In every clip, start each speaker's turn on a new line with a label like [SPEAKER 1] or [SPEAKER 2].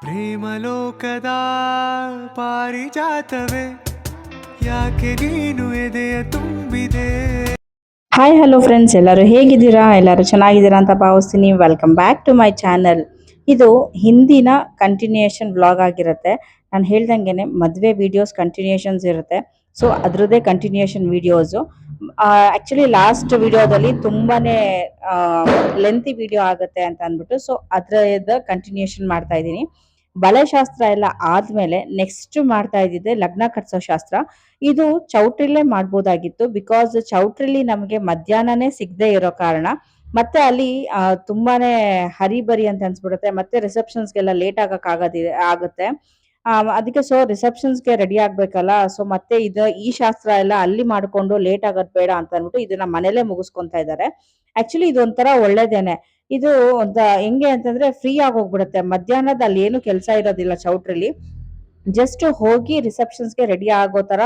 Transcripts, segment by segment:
[SPEAKER 1] ಪ್ರೇಮಲೋಕದ ಪಾರಿಜಾತವೇ ಯಾಕೆ ನೀನು ಎದೆಯ ತುಂಬಿದೆ.
[SPEAKER 2] ಹಾಯ್ ಹಲೋ ಫ್ರೆಂಡ್ಸ್, ಎಲ್ಲರೂ ಹೇಗಿದ್ದೀರಾ? ಎಲ್ಲರೂ ಚೆನ್ನಾಗಿದ್ದೀರಾ ಅಂತ ಭಾವಿಸ್ತೀನಿ. Welcome back to my channel. ಇದು ಹಿಂದಿನ ಕಂಟಿನ್ಯೂಯೇಷನ್ ವ್ಲಾಗ್ ಆಗಿರುತ್ತೆ. ನಾನು ಹೇಳ್ದಂಗೆ ಮದುವೆ ವೀಡಿಯೋಸ್ ಕಂಟಿನ್ಯೂಯೇಷನ್ಸ್ ಇರುತ್ತೆ. ಸೊ ಅದರದ್ದೇ ಕಂಟಿನ್ಯೂಯೇಷನ್ ವೀಡಿಯೋಸು. ಆ್ಯಕ್ಚುಲಿ ಲಾಸ್ಟ್ ವಿಡಿಯೋದಲ್ಲಿ ತುಂಬಾ ಲೆಂತಿ ವಿಡಿಯೋ ಆಗುತ್ತೆ ಅಂತ ಅಂದ್ಬಿಟ್ಟು ಸೊ ಅದರದ ಕಂಟಿನ್ಯೂಯೇಷನ್ ಮಾಡ್ತಾ ಇದ್ದೀನಿ. ಬಳೆ ಶಾಸ್ತ್ರ ಎಲ್ಲ ಆದಮೇಲೆ ನೆಕ್ಸ್ಟ್ ಮಾಡ್ತಾ ಇದ್ದಿದ್ದೆ ಲಗ್ನ ಕಟ್ಸೋ ಶಾಸ್ತ್ರ. ಇದು ಚೌಟ್ರಿಲೇ ಮಾಡ್ಬೋದಾಗಿತ್ತು, ಬಿಕಾಸ್ ಚೌಟ್ರಿಲಿ ನಮಗೆ ಮಧ್ಯಾಹ್ನನೇ ಸಿಗದೆ ಇರೋ ಕಾರಣ ಮತ್ತೆ ಅಲ್ಲಿ ತುಂಬಾನೇ ಹರಿಬರಿ ಅಂತ ಅನ್ಸ್ಬಿಡುತ್ತೆ. ಮತ್ತೆ ರಿಸೆಪ್ಷನ್ಸ್ಗೆಲ್ಲ ಲೇಟ್ ಆಗುತ್ತೆ. ಅದಕ್ಕೆ ಸೊ ರಿಸೆಪ್ಷನ್ಸ್ಗೆ ರೆಡಿ ಆಗ್ಬೇಕಲ್ಲ. ಸೊ ಮತ್ತೆ ಈ ಶಾಸ್ತ್ರ ಎಲ್ಲ ಅಲ್ಲಿ ಮಾಡ್ಕೊಂಡು ಲೇಟ್ ಆಗೋದ್ ಬೇಡ ಅಂತ ಅಂದ್ಬಿಟ್ಟು ಇದನ್ನ ಮನೇಲೆ ಮುಗಿಸ್ಕೊಂತಾ ಇದ್ದಾರೆ. ಆಕ್ಚುಲಿ ಇದೊಂಥರ ಒಳ್ಳೇದೇನೆ. ಇದು ಹೆಂಗೆ ಅಂತಂದ್ರೆ ಫ್ರೀ ಆಗಿ ಹೋಗ್ಬಿಡುತ್ತೆ. ಮಧ್ಯಾಹ್ನದ ಅಲ್ಲಿ ಏನು ಕೆಲಸ ಇರೋದಿಲ್ಲ ಚೌಟ್ರಿಲಿ. ಜಸ್ಟ್ ಹೋಗಿ ರಿಸೆಪ್ಷನ್ಸ್ಗೆ ರೆಡಿ ಆಗೋ ತರ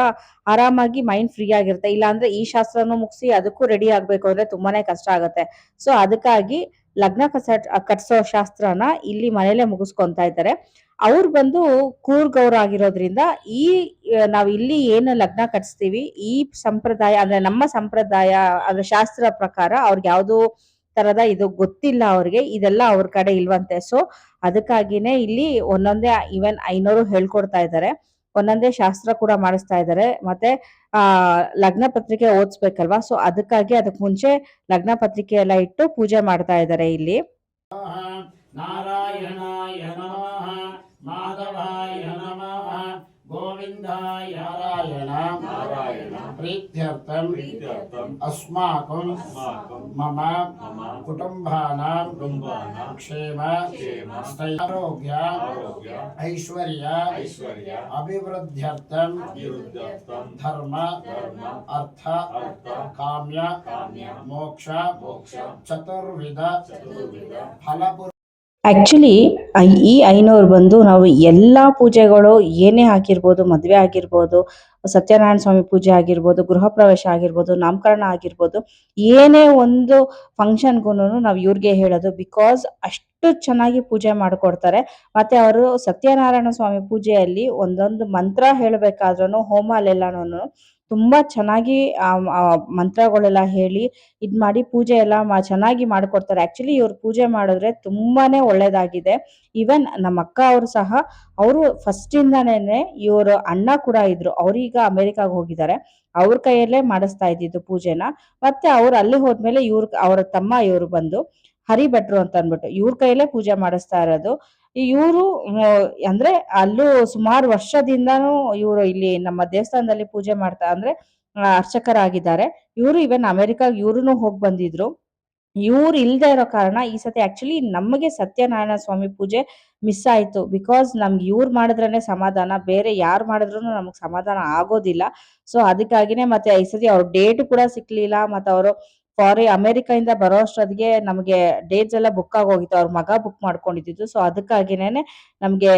[SPEAKER 2] ಆರಾಮಾಗಿ ಮೈಂಡ್ ಫ್ರೀ ಆಗಿರುತ್ತೆ. ಇಲ್ಲ ಅಂದ್ರೆ ಈ ಶಾಸ್ತ್ರನೂ ಮುಗಿಸಿ ಅದಕ್ಕೂ ರೆಡಿ ಆಗ್ಬೇಕು ಅಂದ್ರೆ ತುಂಬಾನೇ ಕಷ್ಟ ಆಗುತ್ತೆ. ಸೊ ಅದಕ್ಕಾಗಿ ಲಗ್ನ ಕಟ್ಸೋ ಶಾಸ್ತ್ರನ ಇಲ್ಲಿ ಮನೇಲೆ ಮುಗಿಸ್ಕೊಂತಾ ಇದ್ದಾರೆ. ಅವ್ರು ಬಂದು ಕೂರ್ಗವ್ರು ಆಗಿರೋದ್ರಿಂದ ನಾವ್ ಇಲ್ಲಿ ಏನು ಲಗ್ನ ಕಟ್ಸ್ತೀವಿ ಈ ಸಂಪ್ರದಾಯ ಅಂದ್ರೆ ನಮ್ಮ ಸಂಪ್ರದಾಯ ಅಂದ್ರೆ ಶಾಸ್ತ್ರ ಪ್ರಕಾರ ಅವ್ರಿಗೆ ಯಾವ್ದು ತರದ ಇದು ಗೊತ್ತಿಲ್ಲ. ಅವ್ರಿಗೆ ಇದೆಲ್ಲ ಅವ್ರ ಕಡೆ ಇಲ್ವಂತೆ. ಸೊ ಅದಕ್ಕಾಗಿನೇ ಇಲ್ಲಿ ಒಂದೊಂದೇ ಈವನ್ ಐನೋರು ಹೇಳ್ಕೊಡ್ತಾ ಇದ್ದಾರೆ. ಒಂದೊಂದೇ ಶಾಸ್ತ್ರ ಕೂಡ ಮಾಡಿಸ್ತಾ ಇದ್ದಾರೆ. ಮತ್ತೆ ಲಗ್ನ ಪತ್ರಿಕೆ ಓದಿಸ್ಬೇಕಲ್ವಾ. ಸೊ ಅದಕ್ಕೆ ಮುಂಚೆ ಲಗ್ನ ಪತ್ರಿಕೆ ಎಲ್ಲ ಇಟ್ಟು ಪೂಜೆ ಮಾಡ್ತಾ ಇದ್ದಾರೆ ಇಲ್ಲಿ.
[SPEAKER 3] ನಾರಾಯಣಾಯ ನಮಃ ಮಾಧವಾಯ ನಮಃ ಗೋವಿಂದಾಯ ನಾರಾಯಣ ಪ್ರೀತ್ಯರ್ಥಂ ಅಸ್ಮಾಕಂ ಮಮ ಕುಟುಂಬಾನಾಂ ಕ್ಷೇಮ ಆರೋಗ್ಯ ಐಶ್ವರ್ಯ ಅಭಿವೃದ್ಧ್ಯರ್ಥಂ ಧರ್ಮ ಅರ್ಥ ಕಾಮ್ಯ ಮೋಕ್ಷ ಚತುರ್ವಿಧ ಫಲಪುರ.
[SPEAKER 2] ಆಕ್ಚುಲಿ ಈ ಐನೋರು ಬಂದು ನಾವು ಎಲ್ಲಾ ಪೂಜೆಗಳು ಏನೇ ಆಗಿರ್ಬೋದು, ಮದುವೆ ಆಗಿರ್ಬೋದು, ಸತ್ಯನಾರಾಯಣ ಸ್ವಾಮಿ ಪೂಜೆ ಆಗಿರ್ಬೋದು, ಗೃಹ ಪ್ರವೇಶ ಆಗಿರ್ಬೋದು, ನಾಮಕರಣ ಆಗಿರ್ಬೋದು, ಏನೇ ಒಂದು ಫಂಕ್ಷನ್ಗೂ ನಾವು ಇವ್ರಿಗೆ ಹೇಳೋದು. ಬಿಕಾಸ್ ಅಷ್ಟು ಚೆನ್ನಾಗಿ ಪೂಜೆ ಮಾಡಿಕೊಡ್ತಾರೆ. ಮತ್ತೆ ಅವರು ಸತ್ಯನಾರಾಯಣ ಸ್ವಾಮಿ ಪೂಜೆಯಲ್ಲಿ ಒಂದೊಂದು ಮಂತ್ರ ಹೇಳ್ಬೇಕಾದ್ರೂ ಹೋಮಲ್ಲೆಲ್ಲಾನು ತುಂಬಾ ಚೆನ್ನಾಗಿ ಮಂತ್ರಗಳೆಲ್ಲ ಹೇಳಿ ಮಾಡಿ ಪೂಜೆ ಎಲ್ಲ ಚೆನ್ನಾಗಿ ಮಾಡ್ಕೊಡ್ತಾರೆ. ಆಕ್ಚುಲಿ ಇವ್ರು ಪೂಜೆ ಮಾಡಿದ್ರೆ ತುಂಬಾನೇ ಒಳ್ಳೇದಾಗಿದೆ. ಈವನ್ ನಮ್ಮ ಅಕ್ಕ ಅವರು ಸಹ ಅವರು ಫಸ್ಟ್ ಇಂದಾನೇನೆ ಇವರು ಅಣ್ಣ ಕೂಡ ಇದ್ರು. ಅವ್ರೀಗ ಅಮೆರಿಕಾಗ್ ಹೋಗಿದ್ದಾರೆ. ಅವ್ರ ಕೈಯಲ್ಲೇ ಮಾಡಿಸ್ತಾ ಇದ್ದಿದ್ದು ಪೂಜೆನ. ಮತ್ತೆ ಅವ್ರು ಅಲ್ಲಿ ಹೋದ್ಮೇಲೆ ಅವ್ರ ತಮ್ಮ ಇವ್ರು ಬಂದು ಹರಿಭಟ್ರು ಅಂತ ಅಂದ್ಬಿಟ್ಟು ಇವ್ರ ಕೈಯಲ್ಲೇ ಪೂಜೆ ಮಾಡಿಸ್ತಾ ಇರೋದು. ಇವರು ಅಂದ್ರೆ ಅಲ್ಲೂ ಸುಮಾರು ವರ್ಷದಿಂದಾನು ಇವರು ಇಲ್ಲಿ ನಮ್ಮ ದೇವಸ್ಥಾನದಲ್ಲಿ ಪೂಜೆ ಮಾಡ್ತಾ ಅಂದ್ರೆ ಅರ್ಚಕರಾಗಿದ್ದಾರೆ. ಇವರು ಇವನ್ ಅಮೆರಿಕಾಗ್ ಇವ್ರುನು ಹೋಗಿ ಬಂದಿದ್ರು. ಇವ್ರು ಇಲ್ದೇ ಇರೋ ಕಾರಣ ಈ ಸತಿ ಆಕ್ಚುಲಿ ನಮಗೆ ಸತ್ಯನಾರಾಯಣ ಸ್ವಾಮಿ ಪೂಜೆ ಮಿಸ್ ಆಯ್ತು. ಬಿಕಾಸ್ ನಮ್ಗೆ ಇವ್ರು ಮಾಡಿದ್ರೇನೆ ಸಮಾಧಾನ, ಬೇರೆ ಯಾರು ಮಾಡಿದ್ರು ನಮಗ್ ಸಮಾಧಾನ ಆಗೋದಿಲ್ಲ. ಸೊ ಅದಕ್ಕಾಗಿನೇ ಮತ್ತೆ ಈ ಸತಿ ಅವ್ರ ಡೇಟ್ ಕೂಡ ಸಿಕ್ಲಿಲ್ಲ. ಮತ್ತೆ ಅವರು ಅಮೆರಿಕದಿಂದ ಬರೋ ಅಷ್ಟೊತ್ತಿಗೆ ನಮಗೆ ಡೇಟ್ಸ್ ಎಲ್ಲ ಬುಕ್ ಆಗೋಗಿತ್ತು. ಅವ್ರ ಮಗ ಬುಕ್ ಮಾಡ್ಕೊಂಡಿದ್ದು. ಸೊ ಅದಕ್ಕಾಗಿನೇನೆ ನಮ್ಗೆ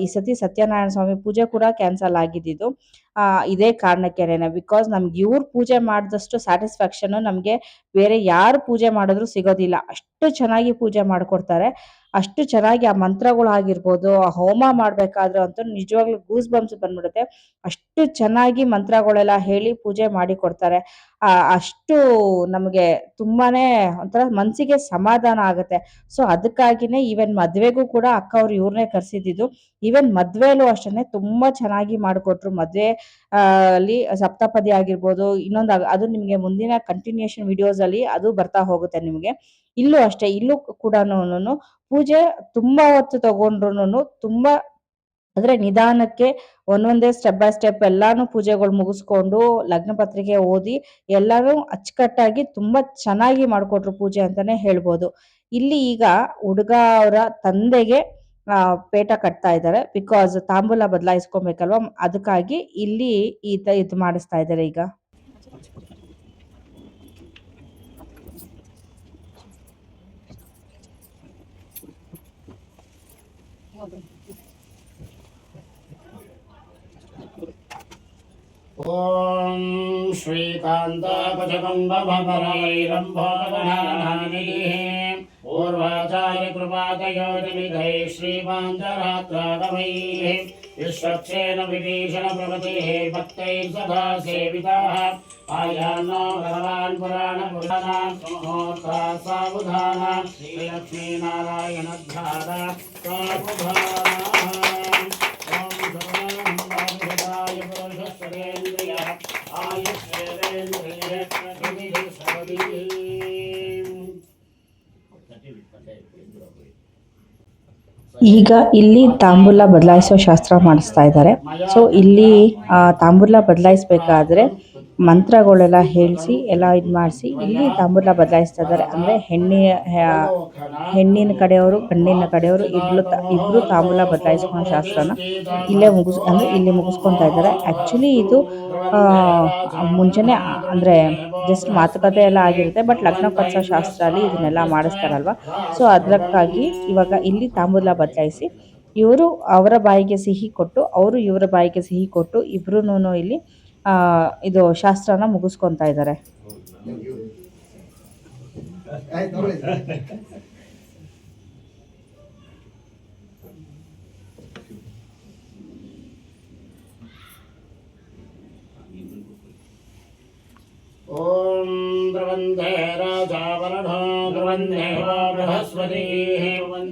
[SPEAKER 2] ಈ ಸತಿ ಸತ್ಯನಾರಾಯಣ ಸ್ವಾಮಿ ಪೂಜೆ ಕೂಡ ಕ್ಯಾನ್ಸಲ್ ಆಗಿದ್ದು ಇದೇ ಕಾರಣಕ್ಕೆನೆ. ಬಿಕಾಸ್ ನಮ್ಗೆ ಇವ್ರು ಪೂಜೆ ಮಾಡಿದಷ್ಟು ಸ್ಯಾಟಿಸ್ಫ್ಯಾಕ್ಷನ್ ನಮ್ಗೆ ಬೇರೆ ಯಾರು ಪೂಜೆ ಮಾಡಿದ್ರು ಸಿಗೋದಿಲ್ಲ. ಅಷ್ಟು ಚೆನ್ನಾಗಿ ಪೂಜೆ ಮಾಡ್ಕೊಡ್ತಾರೆ. ಅಷ್ಟು ಚೆನ್ನಾಗಿ ಆ ಮಂತ್ರಗಳಾಗಿರ್ಬೋದು, ಆ ಹೋಮ ಮಾಡ್ಬೇಕಾದ್ರೂ ಅಂತೂ ನಿಜವಾಗ್ಲೂ ಗೂಸ್ ಬಂಪ್ಸ್ ಬಂದ್ಬಿಡುತ್ತೆ. ಅಷ್ಟು ಚೆನ್ನಾಗಿ ಮಂತ್ರಗಳೆಲ್ಲ ಹೇಳಿ ಪೂಜೆ ಮಾಡಿ ಕೊಡ್ತಾರೆ. ಅಷ್ಟು ನಮಗೆ ತುಂಬಾನೇ ಒಂಥರ ಮನ್ಸಿಗೆ ಸಮಾಧಾನ ಆಗುತ್ತೆ. ಸೊ ಅದಕ್ಕಾಗಿನೇ ಈವನ್ ಮದ್ವೆಗೂ ಕೂಡ ಅಕ್ಕ ಅವ್ರು ಇವ್ರನ್ನೇ ಕರ್ಸಿದ್ದು. ಈವನ್ ಮದ್ವೆಲೂ ಅಷ್ಟೇನೆ ತುಂಬಾ ಚೆನ್ನಾಗಿ ಮಾಡ್ಕೊಟ್ರು. ಮದ್ವೆ ಅಲ್ಲಿ ಸಪ್ತಪದಿ ಆಗಿರ್ಬೋದು, ಅದು ನಿಮ್ಗೆ ಮುಂದಿನ ಕಂಟಿನ್ಯೂಷನ್ ವಿಡಿಯೋಸ್ ಅಲ್ಲಿ ಅದು ಬರ್ತಾ ಹೋಗುತ್ತೆ ನಿಮ್ಗೆ. ಇಲ್ಲೂ ಅಷ್ಟೇ, ಇಲ್ಲೂ ಕೂಡ ಪೂಜೆ ತುಂಬಾ ಹೊತ್ತು ತಗೊಂಡ್ರು ತುಂಬಾ ಅಂದ್ರೆ ನಿಧಾನಕ್ಕೆ ಒಂದೊಂದೇ ಸ್ಟೆಪ್ ಬೈ ಸ್ಟೆಪ್ ಎಲ್ಲಾನು ಪೂಜೆಗಳು ಮುಗಿಸ್ಕೊಂಡು ಲಗ್ನ ಪತ್ರಿಕೆ ಓದಿ ಎಲ್ಲಾನು ಅಚ್ಚುಕಟ್ಟಾಗಿ ತುಂಬಾ ಚೆನ್ನಾಗಿ ಮಾಡ್ಕೊಟ್ರು ಪೂಜೆ ಅಂತಾನೆ ಹೇಳ್ಬೋದು. ಇಲ್ಲಿ ಈಗ ಹುಡುಗ ಅವರ ತಂದೆಗೆ ಪೇಟ ಕಟ್ತಾ ಇದ್ದಾರೆ. ಬಿಕಾಸ್ ತಾಂಬೂಲ ಬದಲಾಯಿಸ್ಕೊಬೇಕಲ್ವಾ, ಅದಕ್ಕಾಗಿ ಇಲ್ಲಿ ಇದು ಮಾಡಿಸ್ತಾ ಇದ್ದಾರೆ ಈಗ.
[SPEAKER 3] ಓಂ ಶ್ರೀಕಾಂತಾಪಜಕುಂಭಮಕರೈರಂಭೋದಗಣಾನಿಧಿಃ पूर्वाचार्य कृपातयोजनिधैः श्रीमाञ्जरात्रागमैः विश्वक्षेण विभीषण प्रमतिः भक्तैः सदा सेविताः आयान्नो भगवान् पुराण पुराणां समहोत्ता सावधाना श्रीलक्ष्मीनारायणध्याना सावधाना ॐ सर्वानन्दाय पुरुषस्वरेन्द्रिय आयुष्येन्द्रिय
[SPEAKER 2] ಈಗ ಇಲ್ಲಿ ತಾಂಬೂಲ ಬದಲಾಯಿಸೋ ಶಾಸ್ತ್ರ ಮಾಡಿಸ್ತಾ ಇದ್ದಾರೆ. ಸೊ ಇಲ್ಲಿ ತಾಂಬೂಲ ಬದಲಾಯಿಸಬೇಕಾದ್ರೆ ಮಂತ್ರಗಳೆಲ್ಲ ಹೇಳಿಸಿ ಎಲ್ಲ ಇದು ಮಾಡಿಸಿ ಇಲ್ಲಿ ತಾಂಬೂಲ ಬದಲಾಯಿಸ್ತಾ ಇದ್ದಾರೆ. ಅಂದರೆ ಹೆಣ್ಣಿನ ಕಡೆಯವರು ಗಂಡಿನ ಕಡೆಯವರು ಇಬ್ರು ತಾಂಬೂಲ ಬದಲಾಯಿಸ್ಕೊಳ್ಳೋ ಶಾಸ್ತ್ರನ ಇಲ್ಲಿ ಮುಗಿಸ್ಕೊತಾ ಇದ್ದಾರೆ. ಆ್ಯಕ್ಚುಲಿ ಇದು ಮುಂಚೆನೆ ಅಂದರೆ ಜಸ್ಟ್ ಮಾತುಕತೆ ಎಲ್ಲ ಆಗಿರುತ್ತೆ, ಬಟ್ ಲಗ್ನ ಪತ್ಸ ಶಾಸ್ತ್ರ ಅಲ್ಲಿ ಇದನ್ನೆಲ್ಲ ಮಾಡಿಸ್ತಾರಲ್ವ. ಸೊ ಅದಕ್ಕಾಗಿ ಇವಾಗ ಇಲ್ಲಿ ತಾಂಬೂಲ ಬದಲಾಯಿಸಿ ಇವರು ಅವರ ಬಾಯಿಗೆ ಸಿಹಿ ಕೊಟ್ಟು ಅವರು ಇವರ ಬಾಯಿಗೆ ಸಿಹಿ ಕೊಟ್ಟು ಇಬ್ರು ಇಲ್ಲಿ ಇದು ಶಾಸ್ತ್ರನ ಮುಗಿಸ್ಕೊತಾ ಇದ್ದಾರೆ.
[SPEAKER 3] ಓಂ ಧ್ರುವಂಧೇ ರಾಜಾವರಣೋ ಧ್ರುವಂಧೇ ಬೃಹಸ್ಪತಿಃ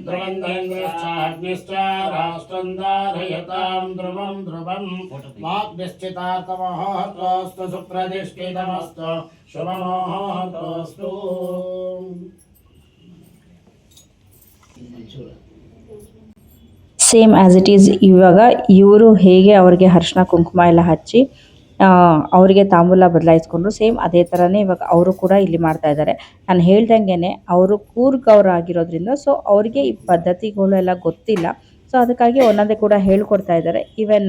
[SPEAKER 3] ಧ್ರುವಂಧೇಂದ್ರಶ್ಚಾಗ್ನಿಶ್ಚ ರಾಷ್ಟ್ರಂ ಧಾರಯತಾಂ ಧ್ರುವಂ ಧ್ರುವಂ ವಾಗ್ನಿಶ್ಚಿತಾರ್ಥಮಹೋರ್ತೋऽस्तु ಸುಪ್ರತಿಷ್ಠಿತಮಸ್ತು ಶುಭಮಹೋರ್ತೋऽस्तु.
[SPEAKER 2] ಸೇಮ್ ಆ್ಯಸ್ ಇಟ್ ಈಸ್ ಇವಾಗ ಇವರು ಹೇಗೆ ಅವ್ರಿಗೆ ಅರಿಶಿನ ಕುಂಕುಮ ಎಲ್ಲ ಹಚ್ಚಿ ಅವರಿಗೆ ತಾಂಬೂಲ ಬದಲಾಯಿಸ್ಕೊಂಡ್ರು, ಸೇಮ್ ಅದೇ ಥರನೇ ಇವಾಗ ಅವರು ಕೂಡ ಇಲ್ಲಿ ಮಾಡ್ತಾ ಇದ್ದಾರೆ. ನಾನು ಹೇಳ್ದಂಗೆ ಅವರು ಕೂರ್ಗವ್ರು ಆಗಿರೋದ್ರಿಂದ ಸೊ ಅವರಿಗೆ ಈ ಪದ್ಧತಿಗಳು ಎಲ್ಲ ಗೊತ್ತಿಲ್ಲ. ಸೊ ಅದಕ್ಕಾಗಿ ಒಂದೊಂದೇ ಕೂಡ ಹೇಳ್ಕೊಡ್ತಾ ಇದ್ದಾರೆ. ಈವನ್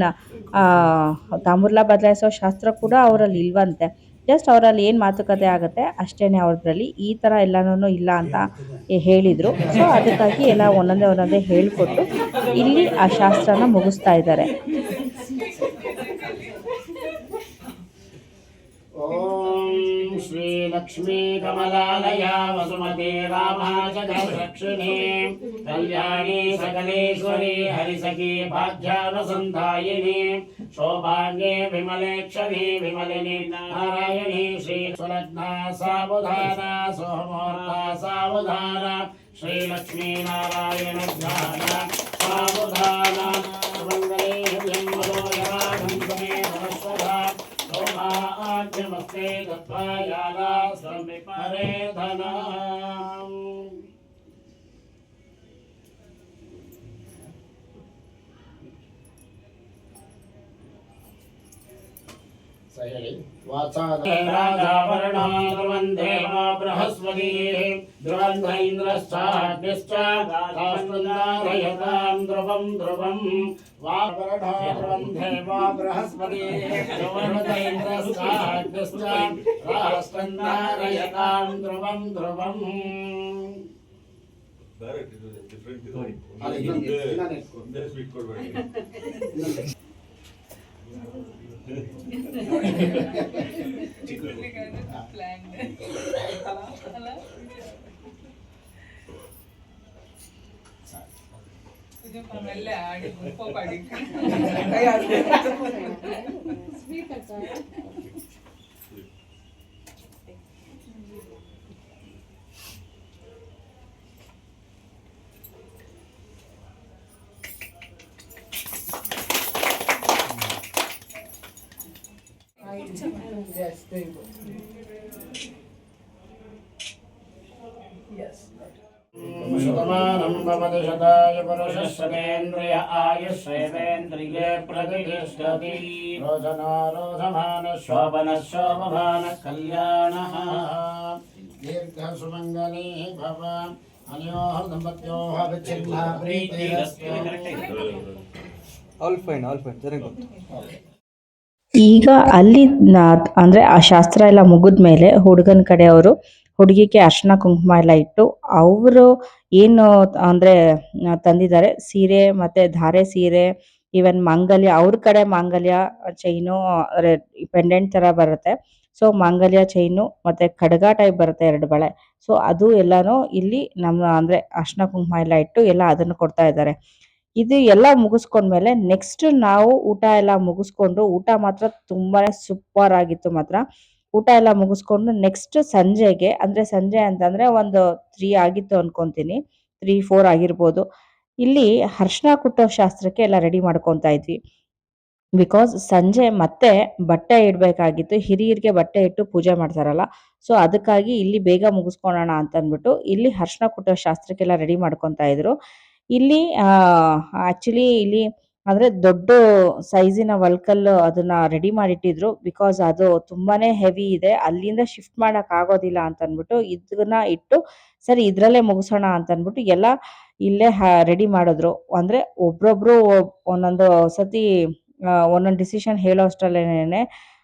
[SPEAKER 2] ತಾಂಬೂಲ ಬದಲಾಯಿಸೋ ಶಾಸ್ತ್ರ ಕೂಡ ಅವರಲ್ಲಿ ಇಲ್ವಂತೆ. ಜಸ್ಟ್ ಅವರಲ್ಲಿ ಏನು ಮಾತುಕತೆ ಆಗುತ್ತೆ ಅಷ್ಟೇ ಅವ್ರದ್ರಲ್ಲಿ. ಈ ಥರ ಎಲ್ಲನೂ ಇಲ್ಲ ಅಂತ ಹೇಳಿದರು. ಸೊ ಅದಕ್ಕಾಗಿ ಎಲ್ಲ ಒಂದೊಂದೇ ಹೇಳ್ಕೊಟ್ಟು ಇಲ್ಲಿ ಆ ಶಾಸ್ತ್ರನ ಮುಗಿಸ್ತಾ ಇದ್ದಾರೆ.
[SPEAKER 3] ಓಂ ಶ್ರೀ ಲಕ್ಷ್ಮೀ ಕಮಲಾಲಯ ವಸುಮತಿ ರಾಮಾಜಗರಕ್ಷಿಣಿ ಕಲ್ಯಾಣಿ ಸಕಲೇಶ್ವರಿ ಹರಿಸಖಿ ಭಾಗ್ಯಾನುಸಂಧಾಯಿನಿ ಶೋಭಾಂಗೇ ವಿಮಲೇಕ್ಷಣಿ ವಿಮಲಿನಿ ನಾರಾಯಣಿ ಶ್ರೀ ಸ್ವಲಗ್ನ ಸಾವಧಾನ ಸೋಮೋರ್ಥ ಸಾವಧಾನ ಶ್ರೀ ಲಕ್ಷ್ಮೀ ನಾರಾಯಣ ಧ್ಯಾನ ಸಾವಧಾನ ಮಂಗಲೇ ನಮಸ್ತೆ ತತ್ವಾಯಾಲ ಸಮೀಪರೆ ಧನ. ರಾಜಾವರಣೋ ಧ್ರುವಂಧೇ ಬೃಹಸ್ಪತಿಃ ಧ್ರುವಂಧ ಇಂದ್ರಶ್ಚಾಗ್ನಿಶ್ಚ ರಾಷ್ಟ್ರಂ ಧಾರಯತಾಂ ಧ್ರುವಂ ಧ್ರುವಂ ವಾವರಣೋ ಧ್ರುವಂಧೇ ಬೃಹಸ್ಪತಿಃ ಧ್ರುವಂಧ ಇಂದ್ರಶ್ಚಾಗ್ನಿಶ್ಚ ರಾಷ್ಟ್ರಂ ಧಾರಯತಾಂ ಧ್ರುವಂ ಧ್ರುವಂ.
[SPEAKER 4] Yes, there you go. Yes.
[SPEAKER 3] शतमानं भवति शताय पुरुषः शतेन्द्रिय आयुष्येवेन्द्रिये प्रतिष्ठति. रोचनो रोचमानः शोभनः शोभमानः कल्याणः दीर्घसुमङ्गली भव. अनयोः दम्पत्योः विच्छिन्ना प्रीतिरस्तु.
[SPEAKER 1] All fine, very good.
[SPEAKER 2] ಈಗ ಅಲ್ಲಿ ಅಂದರೆ ಆ ಶಾಸ್ತ್ರ ಎಲ್ಲ ಮುಗಿದ್ಮೇಲೆ ಹುಡುಗನ ಕಡೆಯವರು ಹುಡುಗಿಗೆ ಅರ್ಶಿನ ಕುಂಕುಮ ಎಲ್ಲ ಇಟ್ಟು ಅವರು ಏನು ಅಂದರೆ ತಂದಿದ್ದಾರೆ ಸೀರೆ ಮತ್ತು ಧಾರೆ ಸೀರೆ, ಈವನ್ ಮಾಂಗಲ್ಯ, ಅವ್ರ ಕಡೆ ಮಾಂಗಲ್ಯ ಚೈನು ಪೆಂಡೆಂಟ್ ಥರ ಬರುತ್ತೆ. ಸೊ ಮಾಂಗಲ್ಯ ಚೈನು ಮತ್ತು ಖಡ್ಗ ಟೈಪ್ ಬರುತ್ತೆ 2 ಬಳೆ. ಸೊ ಅದು ಎಲ್ಲನೂ ಇಲ್ಲಿ ನಮ್ಮ ಅಂದರೆ ಅರ್ಶಿನ ಕುಂಕುಮ ಎಲ್ಲ ಇಟ್ಟು ಎಲ್ಲ ಅದನ್ನು ಕೊಡ್ತಾ ಇದ್ದಾರೆ. ಇದು ಎಲ್ಲ ಮುಗಿಸ್ಕೊಂಡ್ಮೇಲೆ ನೆಕ್ಸ್ಟ್ ನಾವು ಊಟ ಎಲ್ಲ ಮುಗಿಸ್ಕೊಂಡು, ಊಟ ಮಾತ್ರ ತುಂಬಾ ಸೂಪರ್ ಆಗಿತ್ತು ಮಾತ್ರ. ಊಟ ಎಲ್ಲ ಮುಗಿಸ್ಕೊಂಡು ನೆಕ್ಸ್ಟ್ ಸಂಜೆಗೆ, ಅಂದರೆ ಸಂಜೆ ಅಂತಂದರೆ ಒಂದು 3 ಆಗಿತ್ತು ಅನ್ಕೊತೀನಿ, 3, 4 ಆಗಿರ್ಬೋದು. ಇಲ್ಲಿ ಅರ್ಶಿನ ಕುಟ್ಟೋ ಶಾಸ್ತ್ರಕ್ಕೆ ಎಲ್ಲ ರೆಡಿ ಮಾಡ್ಕೊತಾ ಇದ್ವಿ. ಬಿಕಾಸ್ ಸಂಜೆ ಮತ್ತೆ ಬಟ್ಟೆ ಇಡಬೇಕಾಗಿತ್ತು, ಹಿರಿಯರಿಗೆ ಬಟ್ಟೆ ಇಟ್ಟು ಪೂಜೆ ಮಾಡ್ತಾರಲ್ಲ. ಸೊ ಅದಕ್ಕಾಗಿ ಇಲ್ಲಿ ಬೇಗ ಮುಗಿಸ್ಕೊಳ್ಳೋಣ ಅಂತ ಅಂದ್ಬಿಟ್ಟು ಇಲ್ಲಿ ಅರ್ಶಿನ ಕುಟ್ಟೋ ಶಾಸ್ತ್ರಕ್ಕೆಲ್ಲ ರೆಡಿ ಮಾಡ್ಕೊತಾ ಇದ್ರು. ಇಲ್ಲಿ ಆ್ಯಕ್ಚುಲಿ ಇಲ್ಲಿ ಅಂದರೆ ದೊಡ್ಡ ಸೈಜಿನ ಒಳ್ಕಲ್ಲು ಅದನ್ನ ರೆಡಿ ಮಾಡಿಟ್ಟಿದ್ರು. ಬಿಕಾಸ್ ಅದು ತುಂಬಾನೇ ಹೆವಿ ಇದೆ, ಅಲ್ಲಿಂದ ಶಿಫ್ಟ್ ಮಾಡಕ್ ಆಗೋದಿಲ್ಲ ಅಂತ ಅಂದ್ಬಿಟ್ಟು ಇದನ್ನ ಇಟ್ಟು ಸರಿ ಇದರಲ್ಲೇ ಮುಗಿಸೋಣ ಅಂತ ಅಂದ್ಬಿಟ್ಟು ಎಲ್ಲ ಇಲ್ಲೇ ರೆಡಿ ಮಾಡಿದ್ರು. ಅಂದರೆ ಒಬ್ರೊಬ್ರು ಒಂದೊಂದು ಸತಿ ಒಂದೊಂದು ಡಿಸಿಷನ್ ಹೇಳೋ ಅಷ್ಟರಲ್ಲೇನೆ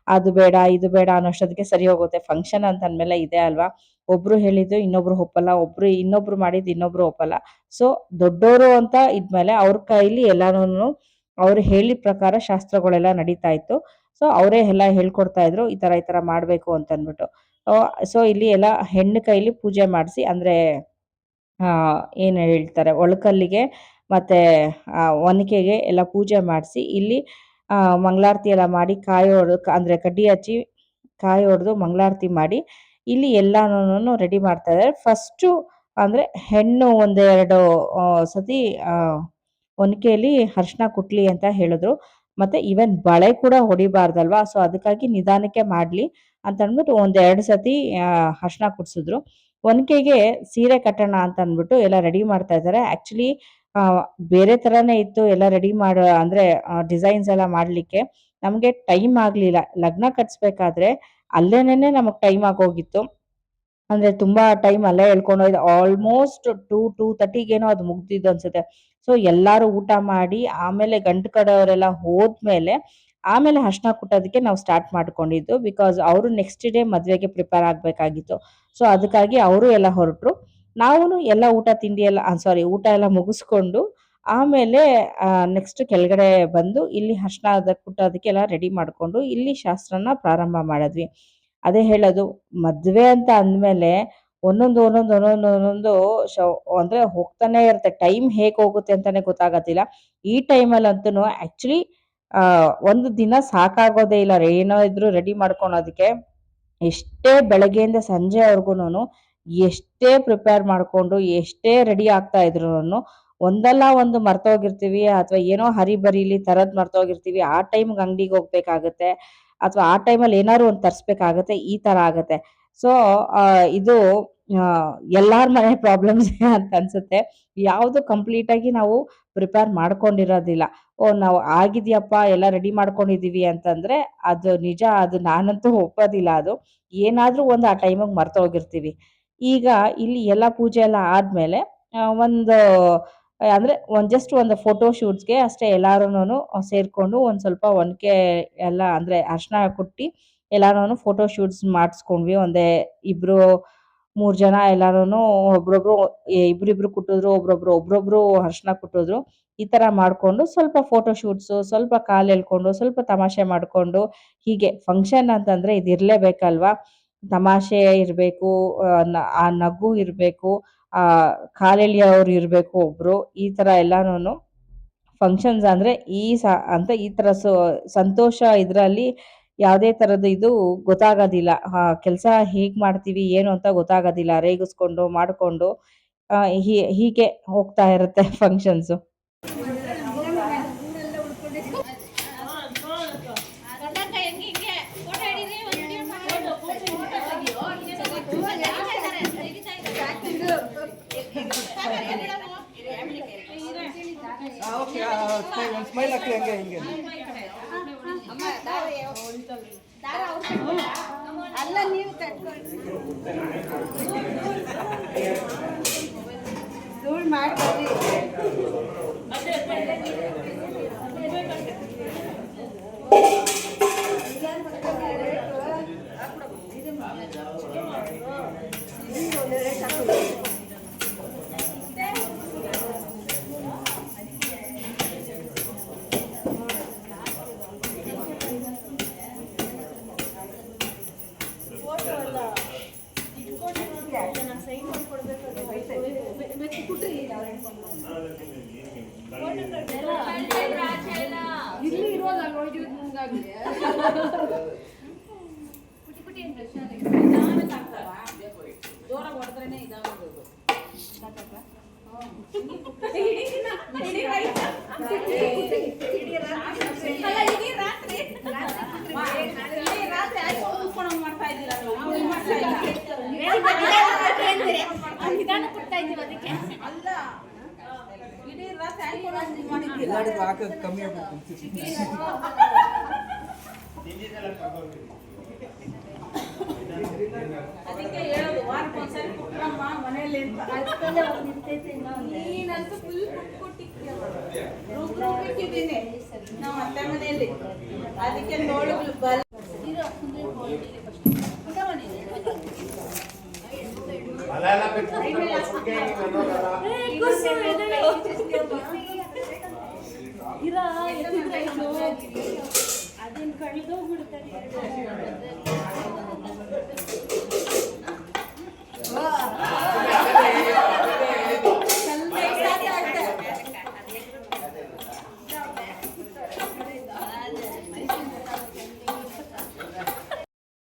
[SPEAKER 2] ಅದು ಬೇಡ ಇದು ಬೇಡ ಅನ್ನೋಷ್ಟೊತ್ತಿಗೆ ಸರಿ ಹೋಗುತ್ತೆ. ಫಂಕ್ಷನ್ ಅಂತ ಅಂದಮೇಲೆ ಇದೆ ಅಲ್ವಾ, ಒಬ್ರು ಹೇಳಿದ್ದು ಇನ್ನೊಬ್ರು ಒಪ್ಪಲ್ಲ, ಇನ್ನೊಬ್ರು ಮಾಡಿದ್ದು ಇನ್ನೊಬ್ರು ಒಪ್ಪಲ್ಲ. ಸೊ ದೊಡ್ಡೋರು ಅಂತ ಇದ್ಮೇಲೆ ಅವ್ರ ಕೈಲಿ ಎಲ್ಲಾನು ಅವ್ರು ಹೇಳಿದ ಪ್ರಕಾರ ಶಾಸ್ತ್ರಗಳೆಲ್ಲ ನಡೀತಾ ಇತ್ತು. ಸೊ ಅವರೇ ಎಲ್ಲ ಹೇಳ್ಕೊಡ್ತಾ ಇದ್ರು, ಈ ತರ ಮಾಡಬೇಕು ಅಂತ ಅಂದ್ಬಿಟ್ಟು. ಸೊ ಇಲ್ಲಿ ಎಲ್ಲ ಹೆಣ್ಣು ಕೈಲಿ ಪೂಜೆ ಮಾಡಿಸಿ, ಅಂದರೆ ಏನು ಹೇಳ್ತಾರೆ ಒಳಕಲ್ಲಿಗೆ ಮತ್ತು ಒನಕೆಗೆ ಎಲ್ಲ ಪೂಜೆ ಮಾಡಿಸಿ ಇಲ್ಲಿ ಮಂಗಳಾರತಿ ಎಲ್ಲ ಮಾಡಿ ಕಾಯಿ ಹೊಡೆದು, ಅಂದರೆ ಕಡ್ಡಿ ಹಚ್ಚಿ ಕಾಯಿ ಹೊಡೆದು ಮಂಗಳಾರತಿ ಮಾಡಿ ಇಲ್ಲಿ ಎಲ್ಲಾನು ರೆಡಿ ಮಾಡ್ತಾ ಇದ್ದಾರೆ. ಫಸ್ಟು ಅಂದರೆ ಹೆಣ್ಣು ಒಂದೆರಡು ಸತಿ ಒನಕೆಯಲ್ಲಿ ಅರ್ಶಿನ ಕುಟ್ಲಿ ಅಂತ ಹೇಳಿದ್ರು. ಮತ್ತು ಈವನ್ ಬಳೆ ಕೂಡ ಹೊಡಿಬಾರ್ದಲ್ವಾ, ಸೊ ಅದಕ್ಕಾಗಿ ನಿಧಾನಕ್ಕೆ ಮಾಡಲಿ ಅಂತ ಅಂದ್ಬಿಟ್ಟು 1-2 ಸತಿ ಅರ್ಶಿನ ಕುಟ್ಸಿದ್ರು. ಒನಕೆಗೆ ಸೀರೆ ಕಟ್ಟೋಣ ಅಂತ ಅಂದ್ಬಿಟ್ಟು ಎಲ್ಲ ರೆಡಿ ಮಾಡ್ತಾ ಇದ್ದಾರೆ. ಆ್ಯಕ್ಚುಲಿ ಬೇರೆ ಥರನೇ ಇತ್ತು ಎಲ್ಲ ರೆಡಿ ಮಾಡೋ, ಅಂದರೆ ಡಿಸೈನ್ಸ್ ಎಲ್ಲ ಮಾಡಲಿಕ್ಕೆ ನಮಗೆ ಟೈಮ್ ಆಗಲಿಲ್ಲ. ಲಗ್ನ ಕಟ್ಸ್ಬೇಕಾದ್ರೆ ಅಲ್ಲೇನೇ ನಮಗೆ ಟೈಮ್ ಆಗೋಗಿತ್ತು. ಅಂದರೆ ತುಂಬ ಟೈಮ್ ಅಲ್ಲೇ ಹೇಳ್ಕೊಂಡೋಯ್ದು. ಆಲ್ಮೋಸ್ಟ್ 2-2:30ಗೇನೋ ಅದು ಮುಗ್ದಿದ್ದು ಅನ್ಸುತ್ತೆ. ಸೊ ಎಲ್ಲರೂ ಊಟ ಮಾಡಿ ಆಮೇಲೆ ಗಂಟು ಕಡೆಯವರೆಲ್ಲ ಹೋದ್ಮೇಲೆ ಆಮೇಲೆ ಅರ್ಶಿನ ಕುಟ್ಟೋದಕ್ಕೆ ನಾವು ಸ್ಟಾರ್ಟ್ ಮಾಡ್ಕೊಂಡಿದ್ದು. ಬಿಕಾಸ್ ಅವರು ನೆಕ್ಸ್ಟ್ ಡೇ ಮದುವೆಗೆ ಪ್ರಿಪೇರ್ ಆಗಬೇಕಾಗಿತ್ತು. ಸೊ ಅದಕ್ಕಾಗಿ ಅವರು ಎಲ್ಲ ಹೊರಟರು. ನಾವು ಎಲ್ಲ ಊಟ ತಿಂಡಿ ಎಲ್ಲ ಊಟ ಎಲ್ಲ ಮುಗಿಸ್ಕೊಂಡು ಆಮೇಲೆ ನೆಕ್ಸ್ಟ್ ಕೆಳಗಡೆ ಬಂದು ಇಲ್ಲಿ ಅರ್ಶಿನ ಕುಟ್ಟೋದಕ್ಕೆಲ್ಲ ರೆಡಿ ಮಾಡಿಕೊಂಡು ಇಲ್ಲಿ ಶಾಸ್ತ್ರನ ಪ್ರಾರಂಭ ಮಾಡಿದ್ವಿ. ಅದೇ ಹೇಳೋದು, ಮದುವೆ ಅಂತ ಅಂದಮೇಲೆ ಒಂದೊಂದು ಅಂದರೆ ಹೋಗ್ತಾನೆ ಇರುತ್ತೆ. ಟೈಮ್ ಹೇಗೆ ಹೋಗುತ್ತೆ ಅಂತಲೇ ಗೊತ್ತಾಗೋದಿಲ್ಲ. ಈ ಟೈಮಲ್ಲಂತೂ ಆ್ಯಕ್ಚುಲಿ ಒಂದು ದಿನ ಸಾಕಾಗೋದೇ ಇಲ್ಲ ಏನೋ ಇದ್ರೂ ರೆಡಿ ಮಾಡ್ಕೊಳೋದಕ್ಕೆ. ಎಷ್ಟೇ ಬೆಳಗ್ಗೆಯಿಂದ ಸಂಜೆವರೆಗೂ ಎಷ್ಟೇ ಪ್ರಿಪೇರ್ ಮಾಡಿಕೊಂಡು ಎಷ್ಟೇ ರೆಡಿ ಆಗ್ತಾ ಇದ್ರು ಒಂದಲ್ಲ ಒಂದು ಮರ್ತೋಗಿರ್ತೀವಿ, ಅಥವಾ ಏನೋ ಹರಿಬರಿಲಿ ತರದ್ ಮರ್ತೋಗಿರ್ತೀವಿ. ಆ ಟೈಮ್ಗೆ ಅಂಗಡಿಗೆ ಹೋಗ್ಬೇಕಾಗತ್ತೆ, ಅಥವಾ ಆ ಟೈಮಲ್ಲಿ ಏನಾದ್ರು ಒಂದು ತರಿಸ್ಬೇಕಾಗತ್ತೆ, ಈ ಥರ ಆಗುತ್ತೆ. ಸೊ ಇದು ಎಲ್ಲಾರ ಮನೆ ಪ್ರಾಬ್ಲಮ್ಸ್ ಅಂತ ಅನ್ಸುತ್ತೆ. ಯಾವುದು ಕಂಪ್ಲೀಟಾಗಿ ನಾವು ಪ್ರಿಪೇರ್ ಮಾಡ್ಕೊಂಡಿರೋದಿಲ್ಲ. ನಾವು ಆಗಿದೆಯಪ್ಪ ಎಲ್ಲ ರೆಡಿ ಮಾಡ್ಕೊಂಡಿದ್ದೀವಿ ಅಂತಂದರೆ ಅದು ನಿಜ, ಅದು ನಾನಂತೂ ಒಪ್ಪೋದಿಲ್ಲ. ಅದು ಏನಾದರೂ ಒಂದು ಆ ಟೈಮಿಗೆ ಮರ್ತೋಗಿರ್ತೀವಿ. ಈಗ ಇಲ್ಲಿ ಎಲ್ಲ ಪೂಜೆ ಎಲ್ಲ ಆದಮೇಲೆ ಒಂದು ಅಂದರೆ ಜಸ್ಟ್ ಒಂದು ಫೋಟೋ ಶೂಟ್ಸ್ಗೆ ಅಷ್ಟೇ ಎಲ್ಲರೂ ಸೇರಿಕೊಂಡು ಒಂದು ಸ್ವಲ್ಪ ಒನಕೆ ಎಲ್ಲ, ಅಂದರೆ ಅರ್ಶಿನ ಕುಟ್ಟಿ ಎಲ್ಲರೂ ಫೋಟೋ ಶೂಟ್ಸ್ ಮಾಡಿಸ್ಕೊಂಡ್ವಿ. ಒಂದೇ 2-3 ಜನ ಎಲ್ಲರೂ ಒಬ್ರೊಬ್ರು ಇಬ್ರಿಬ್ರು ಕುಟ್ಟಿದ್ರು, ಒಬ್ರೊಬ್ರು ಅರ್ಶಿನ ಕುಟ್ಟಿದ್ರು. ಈ ಥರ ಮಾಡಿಕೊಂಡು ಸ್ವಲ್ಪ ಫೋಟೋ ಶೂಟ್ಸು, ಸ್ವಲ್ಪ ಕಾಲು ಎಳ್ಕೊಂಡು, ಸ್ವಲ್ಪ ತಮಾಷೆ ಮಾಡಿಕೊಂಡು, ಹೀಗೆ ಫಂಕ್ಷನ್ ಅಂತಂದರೆ ಇದು ಇರಲೇಬೇಕಲ್ವಾ. ತಮಾಷೆ ಇರಬೇಕು, ಆ ನಗು ಇರಬೇಕು, ಕಾಲೆಳೆಯೋರು ಇರಬೇಕು ಒಬ್ಬರು. ಈ ಥರ ಎಲ್ಲನೂ ಫಂಕ್ಷನ್ಸ್ ಅಂದರೆ ಈ ಥರ ಸಂತೋಷ ಇದರಲ್ಲಿ ಯಾವುದೇ ಥರದ್ದು ಇದು ಗೊತ್ತಾಗೋದಿಲ್ಲ. ಕೆಲಸ ಹೇಗೆ ಮಾಡ್ತೀವಿ ಏನು ಅಂತ ಗೊತ್ತಾಗೋದಿಲ್ಲ. ರೇಗಿಸ್ಕೊಂಡು ಮಾಡಿಕೊಂಡು ಹೀಗೆ ಹೋಗ್ತಾ ಇರುತ್ತೆ ಫಂಕ್ಷನ್ಸು.
[SPEAKER 1] ಒಂದು ಸ್ಮೈಲ್ ಹಾಕಿ ಹಂಗೆ ಹಿಂಗೆ.
[SPEAKER 5] ಅಲ್ಲ ನೀವು ಧೂಳ್ ಮಾಡ್ತೀವಿ. ಇಲ್ಲಿ ಇರೋಲ್ಲ ನೋಡಿ ಮುಂಗಾಗ್ಲಿ ಜೋರಾಗಿ ಹೊಡೆದ್ರೇನೆ ಇದಾಗೋದು ಮಾಡ್ತಾ ಇದ್ದೀರಾ ಅಲ್ಲ ಇಡೀ ರಾತ್ರಿ
[SPEAKER 1] ಕಮ್ಮಿ
[SPEAKER 5] ಅದಕ್ಕೆ ಹೇಳೋದು ವಾರಕ್ಕೊಂದ್ಸರಿ ಕುಟ್ರಮ್ಮ ಮನೇಲಿ ನೀನಂತೂ ಫುಲ್ ರುಬ್ಬಿಟ್ಟಿದ್ದೀನಿ ನಾವು ಅತ್ತೆ ಮನೆಯಲ್ಲಿ ಅದಕ್ಕೆ ನೋಡಿದ್ಲು ಬಲ್ ಅದನ್ನ ಕಳೆದೋಗ್ಬಿಡ್ತಾರೆ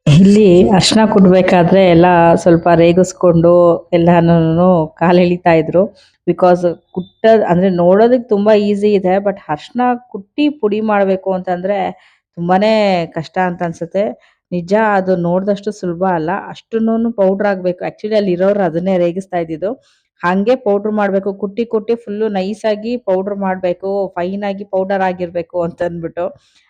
[SPEAKER 2] ಇಲ್ಲಿ ಅರ್ಶಿನ ಕುಟ್ಟಬೇಕಾದ್ರೆ ಎಲ್ಲ ಸ್ವಲ್ಪ ರೇಗಿಸ್ಕೊಂಡು ಎಲ್ಲಾನು ಕಾಲು ಎಳಿತಾ ಇದ್ರು. ಬಿಕಾಸ್ ಅಂದರೆ ನೋಡೋದಕ್ಕೆ ತುಂಬ ಈಸಿ ಇದೆ, ಬಟ್ ಅರ್ಶಿನ ಕುಟ್ಟಿ ಪುಡಿ ಮಾಡಬೇಕು ಅಂತಂದರೆ ತುಂಬಾನೇ ಕಷ್ಟ ಅಂತ ಅನ್ಸುತ್ತೆ. ನಿಜ ಅದು ನೋಡಿದಷ್ಟು ಸುಲಭ ಅಲ್ಲ, ಅಷ್ಟನ್ನು ಪೌಡ್ರ್ ಆಗಬೇಕು. ಆ್ಯಕ್ಚುಲಿ ಅಲ್ಲಿ ಇರೋರು ಅದನ್ನೇ ರೇಗಿಸ್ತಾ ಇದ್ದಿದ್ದು. ಹಾಗೆ ಪೌಡ್ರ್ ಮಾಡಬೇಕು, ಕುಟ್ಟಿ ಕುಟ್ಟಿ ಫುಲ್ಲು ನೈಸಾಗಿ ಪೌಡ್ರ್ ಮಾಡಬೇಕು, ಫೈನಾಗಿ ಪೌಡರ್ ಆಗಿರಬೇಕು ಅಂತಂದ್ಬಿಟ್ಟು.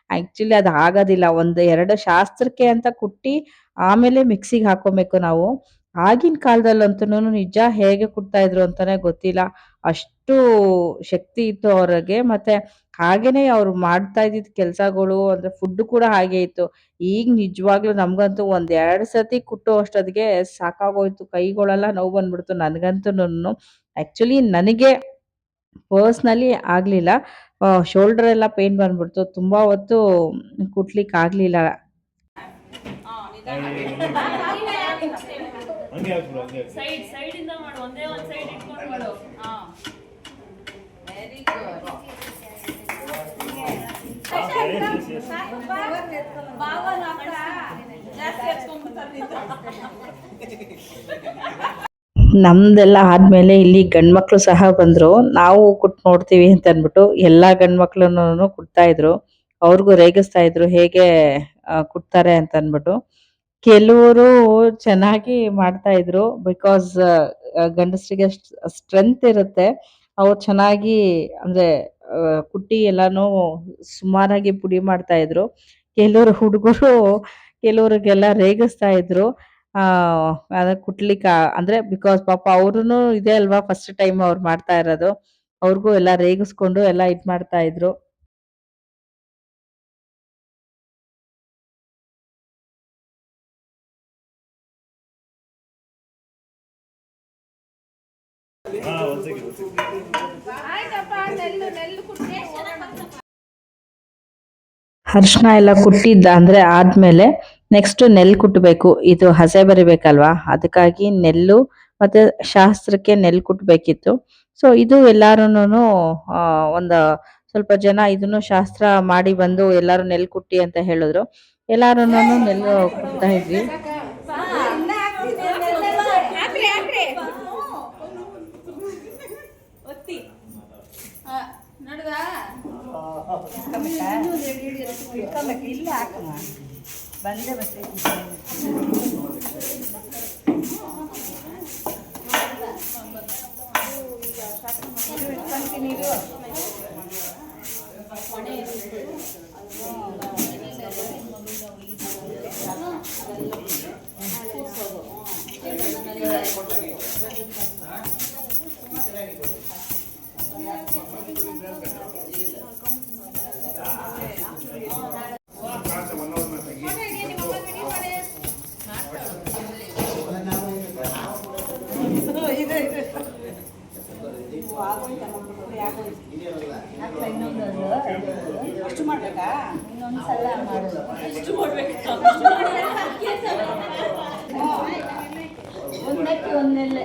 [SPEAKER 2] ಆ್ಯಕ್ಚುಲಿ ಅದು ಆಗೋದಿಲ್ಲ. 1-2 ಶಾಸ್ತ್ರಕ್ಕೆ ಅಂತ ಕುಟ್ಟಿ ಆಮೇಲೆ ಮಿಕ್ಸಿಗೆ ಹಾಕ್ಕೊಬೇಕು ನಾವು. ಆಗಿನ ಕಾಲದಲ್ಲಂತೂ ನಿಜ ಹೇಗೆ ಕುಟ್ತಾ ಇದ್ರು ಅಂತಾನೆ ಗೊತ್ತಿಲ್ಲ. ಅಷ್ಟು ಶಕ್ತಿ ಇತ್ತು ಅವ್ರಿಗೆ. ಮತ್ತೆ ಹಾಗೇನೆ ಅವ್ರು ಮಾಡ್ತಾ ಇದ್ದಿದ್ದ ಕೆಲಸಗಳು ಅಂದರೆ ಫುಡ್ ಕೂಡ ಹಾಗೆ ಇತ್ತು. ಈಗ ನಿಜವಾಗ್ಲೂ ನಮಗಂತೂ 1-2 ಸತಿ ಕುಟ್ಟೋ ಅಷ್ಟೊತ್ತಿಗೆ ಸಾಕಾಗೋಯ್ತು, ಕೈಗಳೆಲ್ಲ ನೋವು ಬಂದ್ಬಿಡ್ತು ನನಗಂತೂನು. ಆ್ಯಕ್ಚುಲಿ ನನಗೆ ಪರ್ಸ್ನಲಿ ಆಗಲಿಲ್ಲ, ಶೋಲ್ಡರ್ ಎಲ್ಲ ಪೇನ್ ಬಂದ್ಬಿಡ್ತು, ತುಂಬ ಹೊತ್ತು ಕುಟ್ಲಿಕ್ಕೆ ಆಗಲಿಲ್ಲ.
[SPEAKER 6] ಸೈಡ್ ಇಂದ ಮಾಡು, ಒಂದೇ ಒಂದು ಸೈಡ್ ಇಟ್ಕೊಂಡು ಮಾಡು.
[SPEAKER 5] Very good.
[SPEAKER 2] ನಮ್ದೆಲ್ಲ ಆದ್ಮೇಲೆ ಇಲ್ಲಿ ಗಂಡ್ಮಕ್ಳು ಸಹ ಬಂದ್ರು. ನಾವು ಕುಟ್ ನೋಡ್ತೀವಿ ಅಂತ ಅಂದ್ಬಿಟ್ಟು ಎಲ್ಲಾ ಗಂಡ್ಮಕ್ಳನ್ನು ಕುಟ್ತಾ ಇದ್ರು. ಅವ್ರಿಗೂ ರೇಗಿಸ್ತಾ ಇದ್ರು ಹೇಗೆ ಕುಟ್ತಾರೆ ಅಂತ ಅಂದ್ಬಿಟ್ಟು. ಕೆಲವರು ಚೆನ್ನಾಗಿ ಮಾಡ್ತಾ ಇದ್ರು, ಬಿಕಾಸ್ ಗಂಡಸರಿಗೆ ಸ್ಟ್ರೆಂತ್ ಇರುತ್ತೆ. ಅವ್ರು ಚೆನ್ನಾಗಿ ಅಂದ್ರೆ ಕುಟ್ಟಿ ಎಲ್ಲಾನು ಸುಮಾರಾಗಿ ಪುಡಿ ಮಾಡ್ತಾ ಇದ್ರು. ಕೆಲವರು ಹುಡುಗರು ಕೆಲವ್ರಿಗೆಲ್ಲ ರೇಗಿಸ್ತಾ ಇದ್ರು. ಅದ ಕುಟ್ಲಿಕ್ಕೆ ಅಂದ್ರೆ ಬಿಕಾಸ್ ಪಾಪ ಅವ್ರುನು ಇದೆ ಅಲ್ವಾ, ಫಸ್ಟ್ ಟೈಮ್ ಅವ್ರು ಮಾಡ್ತಾ ಇರೋದು. ಅವ್ರಿಗೂ ಎಲ್ಲ ರೇಗಿಸ್ಕೊಂಡು ಎಲ್ಲ ಇದ್ ಮಾಡ್ತಾ ಇದ್ರು. ಅರಿಶಿನ ಎಲ್ಲ ಕುಟ್ಟಿದ್ದ ಅಂದ್ರೆ ಆದ್ಮೇಲೆ ನೆಕ್ಸ್ಟ್ ನೆಲ್ ಕುಟ್ಟಬೇಕು. ಇದು ಹಸೆ ಬರಿಬೇಕಲ್ವಾ, ಅದಕ್ಕಾಗಿ ನೆಲ್ಲು ಮತ್ತೆ ಶಾಸ್ತ್ರಕ್ಕೆ ನೆಲ್ ಕುಟ್ಟಬೇಕಿತ್ತು. ಸೊ ಇದು ಎಲ್ಲಾರುನು ಒಂದು ಸ್ವಲ್ಪ ಜನ ಇದನ್ನು ಶಾಸ್ತ್ರ ಮಾಡಿ ಬಂದು ಎಲ್ಲಾರು ನೆಲ್ ಕುಟ್ಟಿ ಅಂತ ಹೇಳಿದ್ರು. ಎಲ್ಲಾರುನು ನೆಲ್ಲು ಕುಟ್ತಾ ಇದ್ವಿ.
[SPEAKER 5] ಇಲ್ಲ ಹಾಕಮ್ಮ ಬಂದೇ ಬರ್ತೈತಿ. ಅಷ್ಟು ಮಾಡ್ಬೇಕಾ? ಇನ್ನೊಂದ್ಸಲ ಮಾಡೋದು ಅಷ್ಟು ಮಾಡ್ಬೇಕಾ? ಒಂದಕ್ಕೆ ಒಂದೆಲ್ಲ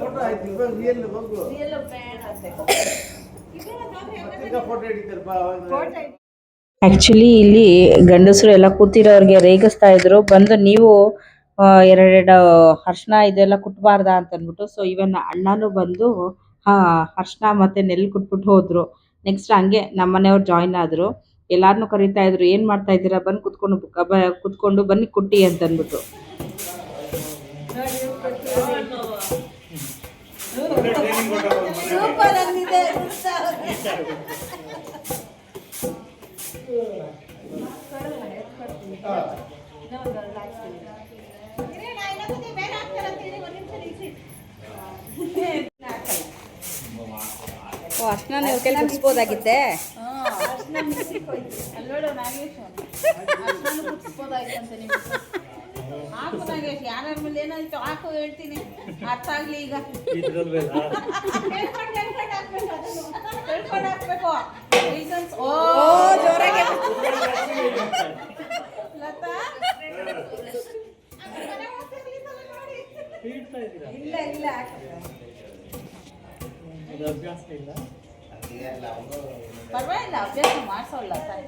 [SPEAKER 1] ಫೋಟೋ ಆಯ್ತು ಇವಾಗ ರಿಯಲ್ ಹೋಗು
[SPEAKER 5] ರಿಯಲ್ ಬೇಡ ಅಂತೆ.
[SPEAKER 1] ಫೋಟೋ ಹಿಡಿತಾರಪ್ಪ
[SPEAKER 5] ಫೋಟೋ
[SPEAKER 2] ಆ್ಯಕ್ಚುಲಿ ಇಲ್ಲಿ ಗಂಡಸರು ಎಲ್ಲ ಕೂತಿರೋರಿಗೆ ರೇಗಿಸ್ತಾ ಇದ್ರು, ಬಂದು ನೀವು ಎರಡೆರಡು ಅರ್ಶಿನ ಇದೆಲ್ಲ ಕುಟ್ಬಾರ್ದಾ ಅಂತ ಅಂದ್ಬಿಟ್ಟು. ಸೊ ಇವನ್ ಅಣ್ಣನೂ ಬಂದು ಅರ್ಶಿನ ಮತ್ತೆ ನೆಲ್ ಕುಟ್ಬಿಟ್ಟು ಹೋದ್ರು. ನೆಕ್ಸ್ಟ್ ಹಂಗೆ ನಮ್ಮ ಮನೆಯವ್ರು ಜಾಯಿನ್ ಆದ್ರು. ಎಲ್ಲಾರನ್ನೂ ಕರಿತಾ ಇದ್ರು, ಏನ್ ಮಾಡ್ತಾ ಇದ್ದೀರಾ, ಬಂದು ಕುತ್ಕೊಂಡು ಬನ್ನಿ ಕುಟ್ಟಿ ಅಂತ ಅಂದ್ಬಿಟ್ಟು.
[SPEAKER 5] ಸೂಪರ್ ಆಗಿದೆ.
[SPEAKER 2] ಅರ್ಶಿನ ನೀವು ಕೈ ಕುಡಿಸ್ಬೋದಾಗಿತ್ತೆ.
[SPEAKER 5] ಅಲ್ಲೋಡು ನಾಗೇಶ್ ಅರ್ಶನ ಕುಟ್ಸ್ಬೋದಾಯ್ತಂತೆ ನಿಮ್ಗೆ. ಹಾಕು ನಾಗೇಶ್, ಯಾರ್ಯಾರ ಮೇಲೆ ಏನಾಯ್ತು ಹಾಕು, ಹೇಳ್ತೀನಿ ಅರ್ಥ ಆಗ್ಲಿ. ಈಗ ಹೇಳ್ಕೊಂಡು ಹಾಕ್ಬೇಕು ರೀಸನ್ಸ್. ಓ ಜೋರಾಗಿ ಲತಾ ಇಲ್ಲ ಇಲ್ಲ ಪರವಾಗಿಲ್ಲ, ಅಭ್ಯಾಸ ಮಾಡಿಸೋಲ್ಲ ತಾಯಿ.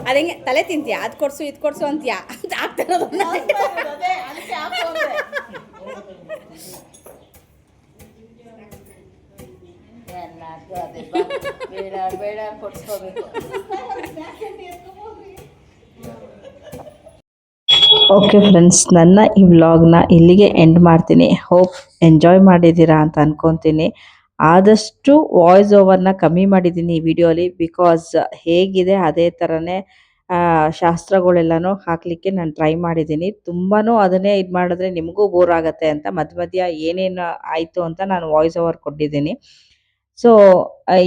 [SPEAKER 2] ಅದಂಗೆ ತಲೆ ತಿಂತೀಯ, ಅದು ಕೊಡ್ಸು ಇದು ಕೊಡ್ಸು ಅಂತೀಯ, ಆಗ್ತಿರೋದು
[SPEAKER 5] ಅದೇ ಅದಕ್ಕೆ ಹಾಕು ಅಂದ್ರೆ ಎಲ್ಲಾರ್ಗೂ ಅದೇ ಬೇಡ ಬೇಡ ಕೊಡ್ಸ್ಕೋಬೇಕು.
[SPEAKER 2] ಓಕೆ ಫ್ರೆಂಡ್ಸ್, ನನ್ನ ಈ ವ್ಲಾಗ್ನ ಇಲ್ಲಿಗೆ ಎಂಡ್ ಮಾಡ್ತೀನಿ. ಹೋಪ್ ಎಂಜಾಯ್ ಮಾಡಿದ್ದೀರಾ ಅಂತ ಅನ್ಕೊತೀನಿ. ಆದಷ್ಟು ವಾಯ್ಸ್ ಓವರ್ನ ಕಮ್ಮಿ ಮಾಡಿದ್ದೀನಿ ಈ ವಿಡಿಯೋಲಿ, ಬಿಕಾಸ್ ಹೇಗಿದೆ ಅದೇ ಥರನೇ ಶಾಸ್ತ್ರಗಳೆಲ್ಲನೂ ಹಾಕಲಿಕ್ಕೆ ನಾನು ಟ್ರೈ ಮಾಡಿದ್ದೀನಿ. ತುಂಬಾ ಅದನ್ನೇ ಇದು ಮಾಡಿದ್ರೆ ನಿಮಗೂ ಬೋರ್ ಆಗುತ್ತೆ ಅಂತ ಮಧ್ಯ ಏನೇನು ಆಯಿತು ಅಂತ ನಾನು ವಾಯ್ಸ್ ಓವರ್ ಕೊಟ್ಟಿದ್ದೀನಿ. ಸೊ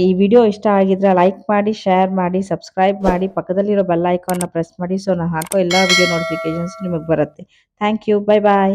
[SPEAKER 2] ಈ ವಿಡಿಯೋ ಇಷ್ಟ ಆಗಿದ್ರೆ ಲೈಕ್ ಮಾಡಿ, ಶೇರ್ ಮಾಡಿ, ಸಬ್ಸ್ಕ್ರೈಬ್ ಮಾಡಿ, ಪಕ್ಕದಲ್ಲಿರೋ ಬೆಲ್ ಐಕಾನ್ನ ಪ್ರೆಸ್ ಮಾಡಿ. ಸೊ ನಾನು ಹಾಕೋ ಎಲ್ಲ ವಿಡಿಯೋ ನೋಟಿಫಿಕೇಷನ್ಸ್ ನಿಮಗೆ ಬರುತ್ತೆ. Thank you. Bye bye.